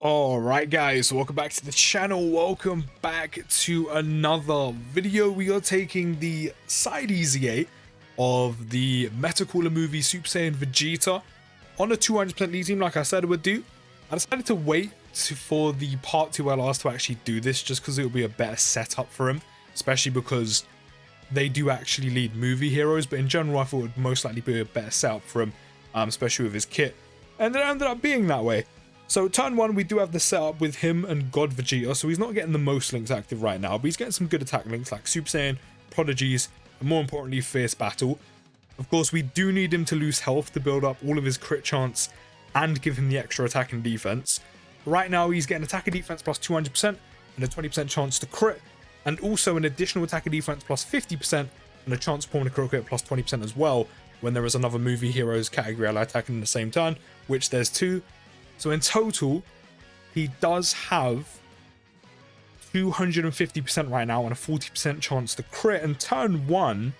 All right, guys, welcome back to the channel. Welcome back to another video. We are taking the side EZA of the Metacooler movie Super Saiyan Vegeta on a 200% lead team, like I said I would do. I decided to wait for the part 2 LRs to actually do this, just because it will be a better setup for him, especially because they do actually lead movie heroes. But in general, I thought it would most likely be a better setup for him, especially with his kit, and it ended up being that way. So turn 1, we do have the setup with him and God Vegeta, so he's not getting the most links active right now, but he's getting some good attack links like Super Saiyan, Prodigies, and more importantly, Fierce Battle. Of course, we do need him to lose health to build up all of his crit chance and give him the extra attack and defense. Right now, he's getting attack and defense plus 200% and a 20% chance to crit, and also an additional attack and defense plus 50% and a chance to perform a crit plus 20% as well when there is another movie heroes category ally attacking in the same turn, which there's 2. So in total, he does have 250% right now and a 40% chance to crit. And turn 1,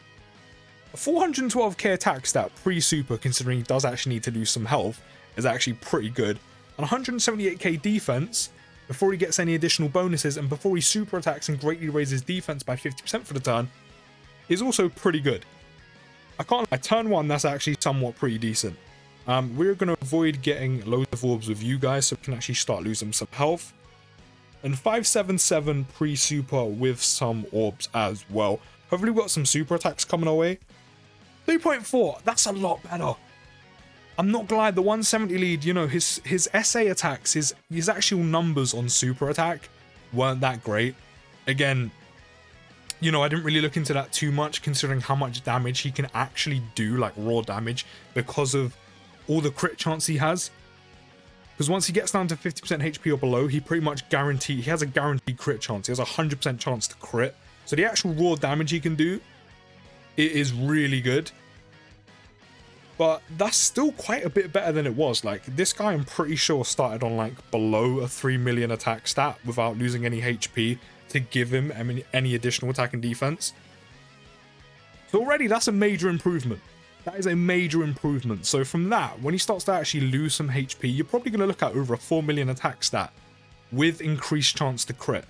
a 412k attack stat pre-super, considering he does actually need to lose some health, is actually pretty good. And 178k defense before he gets any additional bonuses and before he super attacks and greatly raises defense by 50% for the turn is also pretty good. I can't lie, turn 1, that's actually somewhat pretty decent. We're going to avoid getting loads of orbs with you guys, so we can actually start losing some health. And 577 pre-super with some orbs as well. Hopefully we've got some super attacks coming our way. 3.4, that's a lot better. I'm not gonna lie, the 170 lead, you know, his SA attacks, his actual numbers on super attack weren't that great. Again, you know, I didn't really look into that too much, considering how much damage he can actually do, like raw damage, because of all the crit chance he has. Because once he gets down to 50% HP or below, he pretty much he has a guaranteed crit chance. He has a 100% chance to crit. So the actual raw damage he can do, it is really good. But that's still quite a bit better than it was. Like, this guy, I'm pretty sure, started on like below a 3 million attack stat without losing any HP to give him any additional attack and defense. So already that's a major improvement. That is a major improvement. So from that, when he starts to actually lose some HP, you're probably going to look at over a 4 million attack stat with increased chance to crit.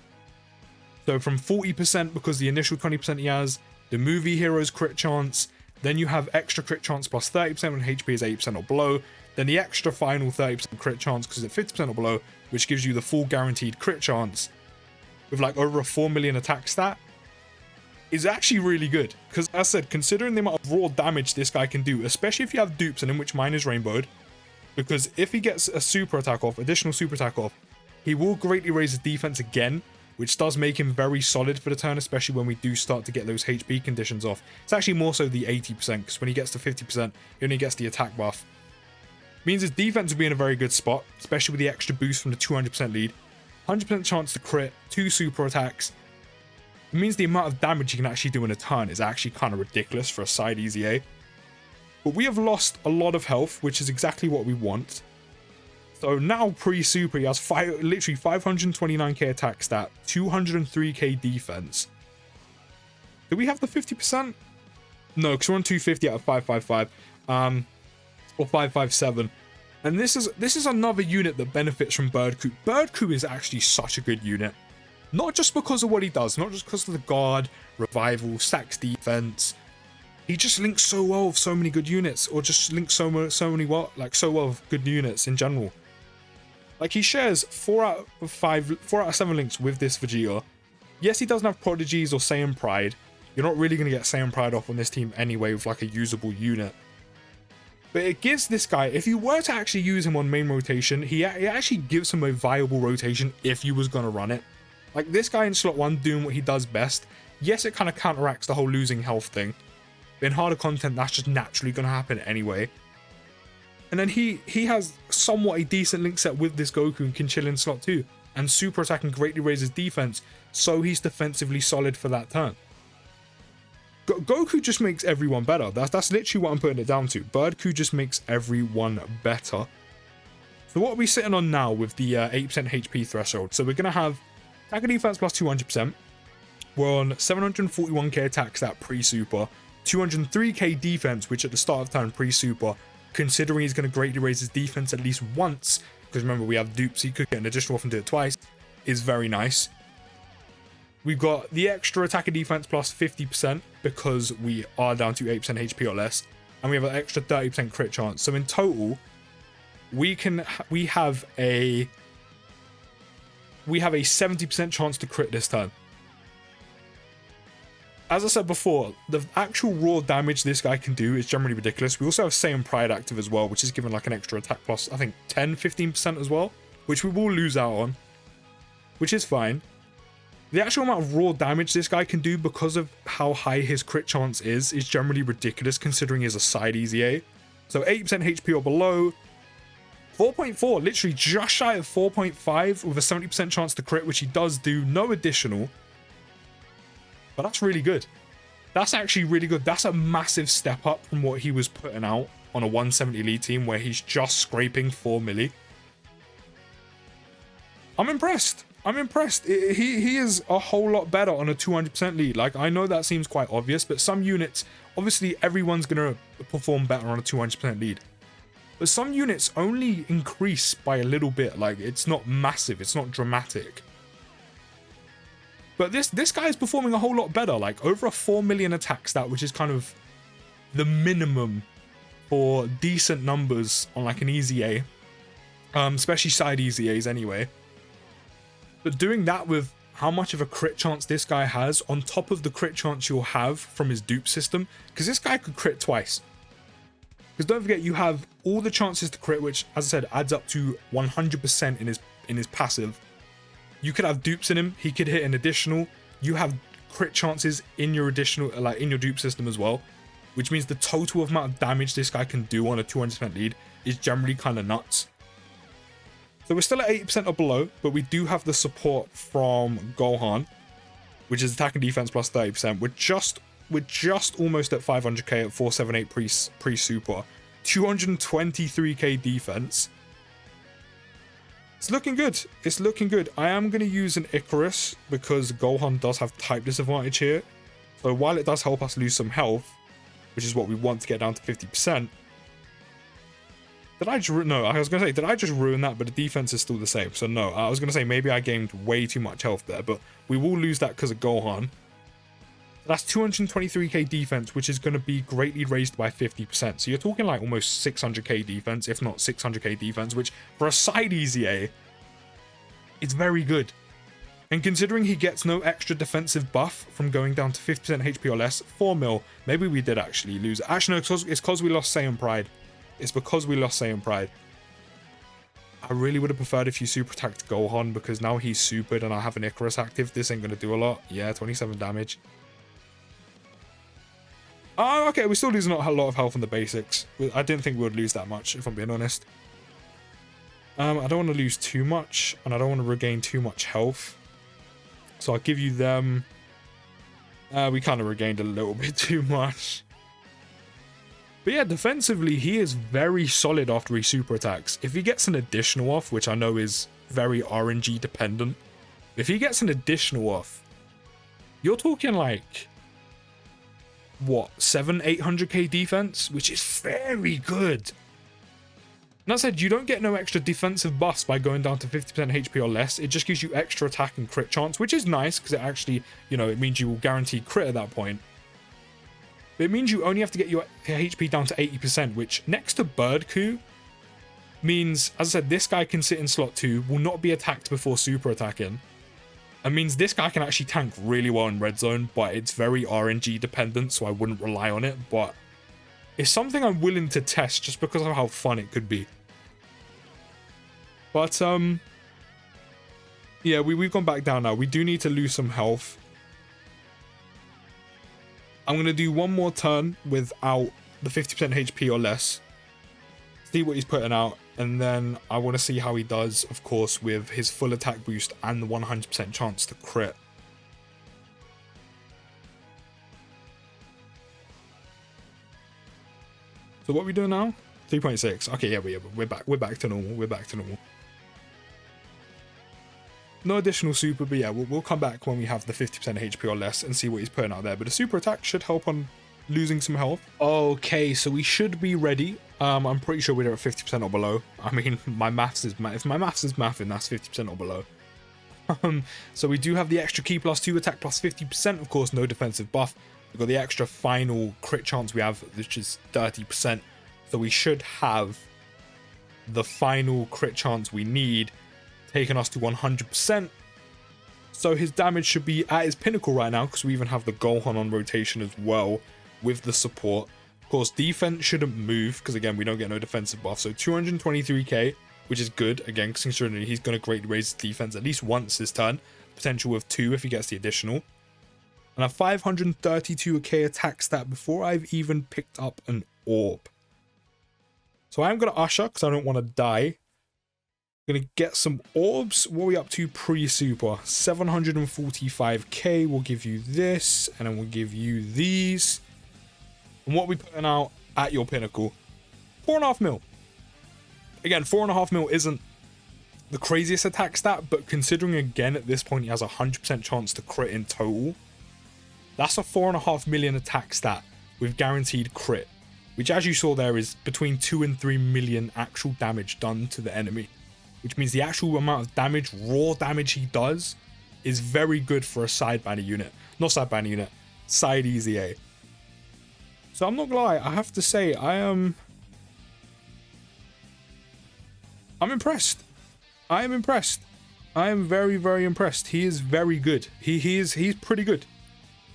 So from 40%, because the initial 20% he has, the movie hero's crit chance, then you have extra crit chance plus 30% when HP is 80% or below, then the extra final 30% crit chance because it's 50% or below, which gives you the full guaranteed crit chance with like over a 4 million attack stat. Is actually really good, because as I said, considering the amount of raw damage this guy can do, especially if you have dupes and in which mine is rainbowed, because if he gets a super attack off, additional super attack off, he will greatly raise his defense again, which does make him very solid for the turn, especially when we do start to get those HP conditions off. It's actually more so the 80%, because when he gets to 50%, he only gets the attack buff. Means his defense will be in a very good spot, especially with the extra boost from the 200% lead, 100% chance to crit, 2 super attacks. It means the amount of damage you can actually do in a turn is actually kind of ridiculous for a side EZA. But we have lost a lot of health, which is exactly what we want. So now pre-super, he has literally 529k attack stat, 203k defense. Do we have the 50%? No, because we're on 250 out of 555, or 557. And this is another unit that benefits from Bird Coup. Bird Coup is actually such a good unit. Not just because of what he does, not just because of the guard, revival, stacks defense. He just links so well with so many good units, or just links so well with good units in general. Like, he shares 4 out of 7 links with this Vegeta. Yes, he doesn't have Prodigies or Saiyan Pride. You're not really going to get Saiyan Pride off on this team anyway with like a usable unit. But it gives this guy, if you were to actually use him on main rotation, it actually gives him a viable rotation if you was going to run it. Like, this guy in slot 1 doing what he does best. Yes, it kind of counteracts the whole losing health thing. But in harder content, that's just naturally going to happen anyway. And then he has somewhat a decent link set with this Goku and can chill in slot 2. And super attack and greatly raises defense, so he's defensively solid for that turn. Goku just makes everyone better. That's literally what I'm putting it down to. Bird Coup just makes everyone better. So what are we sitting on now with the 8% HP threshold? So we're going to have attack and defense plus 200%. We're on 741k attack stat pre-super, 203k defense, which at the start of turn pre-super, considering he's going to greatly raise his defense at least once, because remember we have dupes, he could get an additional off and do it twice, is very nice. We've got the extra attack and defense plus 50% because we are down to 8% HP or less, and we have an extra 30% crit chance. So in total, we have a 70% chance to crit this turn. As I said before, the actual raw damage this guy can do is generally ridiculous. We also have Saiyan Pride active as well, which is given like an extra attack plus, I think 10-15% as well, which we will lose out on, which is fine. The actual amount of raw damage this guy can do because of how high his crit chance is generally ridiculous considering he's a side EZA. So 8% HP or below, 4.4, literally just shy of 4.5 with a 70% chance to crit, which he does do, no additional. But that's really good. That's actually really good. That's a massive step up from what he was putting out on a 170 lead team where he's just scraping 4 milli. I'm impressed. I'm impressed. He is a whole lot better on a 200% lead. Like, I know that seems quite obvious, but some units, obviously everyone's going to perform better on a 200% lead. But some units only increase by a little bit. Like, it's not massive. It's not dramatic. But this guy is performing a whole lot better, like over a 4 million attack stat, which is kind of the minimum for decent numbers on like an EZA, especially side EZAs anyway. But doing that with how much of a crit chance this guy has on top of the crit chance you'll have from his dupe system, because this guy could crit twice. Because don't forget, you have all the chances to crit, which, as I said, adds up to 100% in his passive. You could have dupes in him. He could hit an additional. You have crit chances in your additional, like in your dupe system as well, which means the total amount of damage this guy can do on a 200% lead is generally kind of nuts. So we're still at 80% or below, but we do have the support from Gohan, which is attack and defense plus 30%. We're just almost at 500k at 478 pre-super, 223k defense. It's looking good. It's looking good. I am going to use an Icarus because Gohan does have type disadvantage here. So while it does help us lose some health, which is what we want to get down to 50%. Did I just... No, I was going to say, did I just ruin that? But the defense is still the same. So no, I was going to say maybe I gained way too much health there. But we will lose that because of Gohan. That's 223k defense, which is going to be greatly raised by 50%. So you're talking like almost 600k defense, if not 600k defense, which for a side EZA, it's very good. And considering he gets no extra defensive buff from going down to 50% HP or less, 4 mil, maybe we did actually lose. Actually, no, it's because we lost Saiyan Pride. It's because we lost Saiyan Pride. I really would have preferred if you super attacked Gohan, because now he's supered and I have an Icarus active. This ain't going to do a lot. Yeah, 27 damage. Oh, okay, we're still losing a lot of health on the basics. I didn't think we would lose that much, if I'm being honest. I don't want to lose too much, and I don't want to regain too much health. So I'll give you them. We kind of regained a little bit too much. But yeah, defensively, he is very solid after he super attacks. If he gets an additional off, which I know is very RNG dependent, if he gets an additional off, you're talking like... what, 700-800k defense, which is very good. And that said, you don't get no extra defensive buffs by going down to 50% HP or less. It just gives you extra attack and crit chance, which is nice because it actually, you know, it means you will guarantee crit at that point. But it means you only have to get your HP down to 80%, which next to Bird Coup means, as I said, this guy can sit in slot 2, will not be attacked before super attacking. It means this guy can actually tank really well in red zone, but it's very RNG dependent, so I wouldn't rely on it. But it's something I'm willing to test just because of how fun it could be. But yeah, we've gone back down now. We do need to lose some health. I'm going to do one more turn without the 50% HP or less. See what he's putting out. And then I want to see how he does, of course, with his full attack boost and the 100% chance to crit. So what are we doing now? 3.6. Okay, yeah, we're back. We're back to normal. We're back to normal. No additional super, but yeah, we'll come back when we have the 50% HP or less and see what he's putting out there. But the super attack should help on losing some health. Okay, so we should be ready I'm pretty sure we're at 50% or below. I mean, my maths is if my maths is mathing, that's 50% or below. So we do have the extra key +2 attack +50%, of course, no defensive buff. We've got the extra final crit chance we have, which is 30%. So we should have the final crit chance we need, taking us to 100%. So his damage should be at his pinnacle right now, because we even have the Gohan on rotation as well with the support. Of course, defense shouldn't move, because again, we don't get no defensive buff. So 223k, which is good, again, considering he's going to greatly raise his defense at least once this turn. Potential of 2 if he gets the additional. And a 532k attack stat before I've even picked up an orb. So I am going to Usher, because I don't want to die. I'm going to get some orbs. What are we up to pre-super? 745k. We'll give you this, and then we'll give you these. And what are we putting out at your pinnacle? 4.5 mil. Again, 4.5 mil isn't the craziest attack stat, but considering again at this point he has a 100% chance to crit in total, that's a 4.5 million attack stat with guaranteed crit, which as you saw there is between 2 and 3 million actual damage done to the enemy, which means the actual amount of damage, raw damage he does, is very good for a side banner unit. Not side banner unit, side EZA. So I'm not gonna lie, I have to say I'm impressed. I am impressed. I am very, very impressed. He is very good. He's pretty good.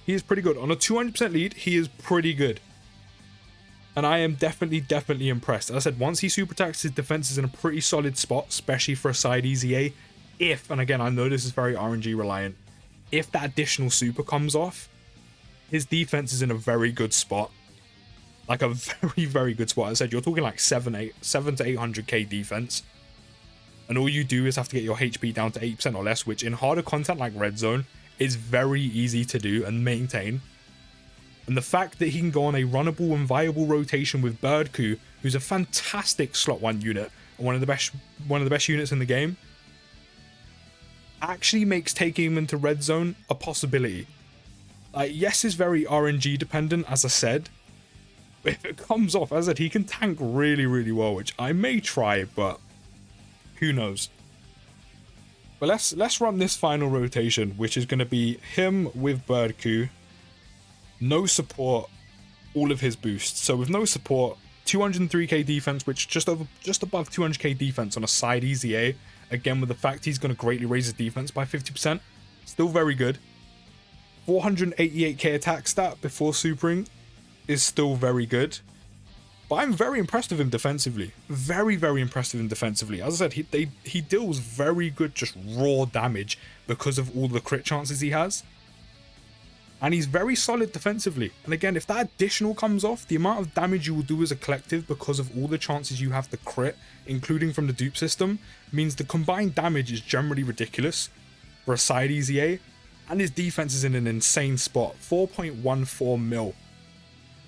He is pretty good. On a 200% lead, he is pretty good. And I am definitely impressed. As I said, once he super attacks, his defense is in a pretty solid spot, especially for a side EZA. If, and again, I know this is very RNG reliant, if that additional super comes off, his defense is in a very good spot. Like a very, very good spot. As I said, you're talking like 7 to 800k defense. And all you do is have to get your HP down to 8% or less, which in harder content like Red Zone is very easy to do and maintain. And the fact that he can go on a runnable and viable rotation with Birdku, who's a fantastic slot 1 unit and one of the best units in the game, actually makes taking him into Red Zone a possibility. Yes, it's very RNG dependent, as I said. But if it comes off, as I said, he can tank really, really well, which I may try, but who knows. But let's run this final rotation, which is going to be him with Birdku, no support, all of his boosts. So with no support, 203k defense, which just above 200k defense on a side EZA. Again, with the fact he's going to greatly raise his defense by 50%, still very good. 488k attack stat before supering is still very good. But I'm very impressed with him defensively. Very, very impressed with him defensively. As I said, he deals very good just raw damage because of all the crit chances he has. And he's very solid defensively. And again, if that additional comes off, the amount of damage you will do as a collective because of all the chances you have to crit, including from the dupe system, means the combined damage is generally ridiculous for a side EZA. And his defense is in an insane spot. 4.14 mil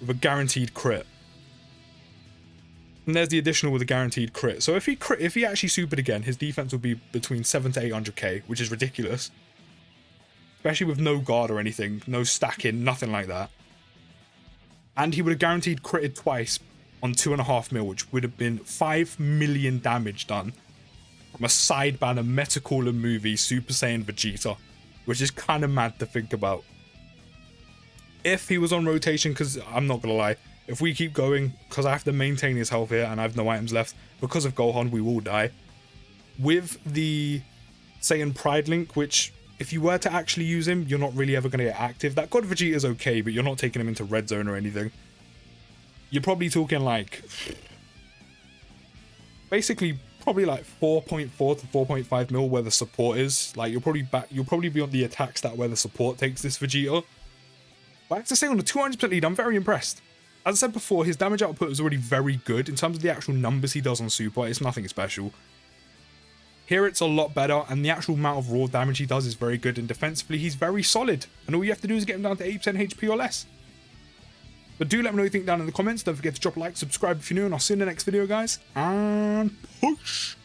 with a guaranteed crit. And there's the additional with a guaranteed crit. So if he actually supered again, his defense would be between 7 to 800k, which is ridiculous. Especially with no guard or anything, no stacking, nothing like that. And he would have guaranteed critted twice on 2.5 mil, which would have been 5 million damage done from a side banner Metacaller movie Super Saiyan Vegeta, which is kind of mad to think about. If he was on rotation, because I'm not gonna lie, if we keep going, because I have to maintain his health here and I have no items left, because of Gohan, we will die. With the Saiyan Pride link, which if you were to actually use him, you're not really ever going to get active. That God Vegeta is okay, but you're not taking him into Red Zone or anything. You're probably talking like, basically probably like 4.4 to 4.5 mil where the support is. Like you'll probably be on the attack stat where the support takes this Vegeta. But I have to say, on the 200% lead, I'm very impressed. As I said before, his damage output is already very good. In terms of the actual numbers he does on Super, it's nothing special. Here it's a lot better, and the actual amount of raw damage he does is very good, and defensively he's very solid. And all you have to do is get him down to 8% HP or less. But do let me know what you think down in the comments. Don't forget to drop a like, subscribe if you're new, and I'll see you in the next video, guys. And push!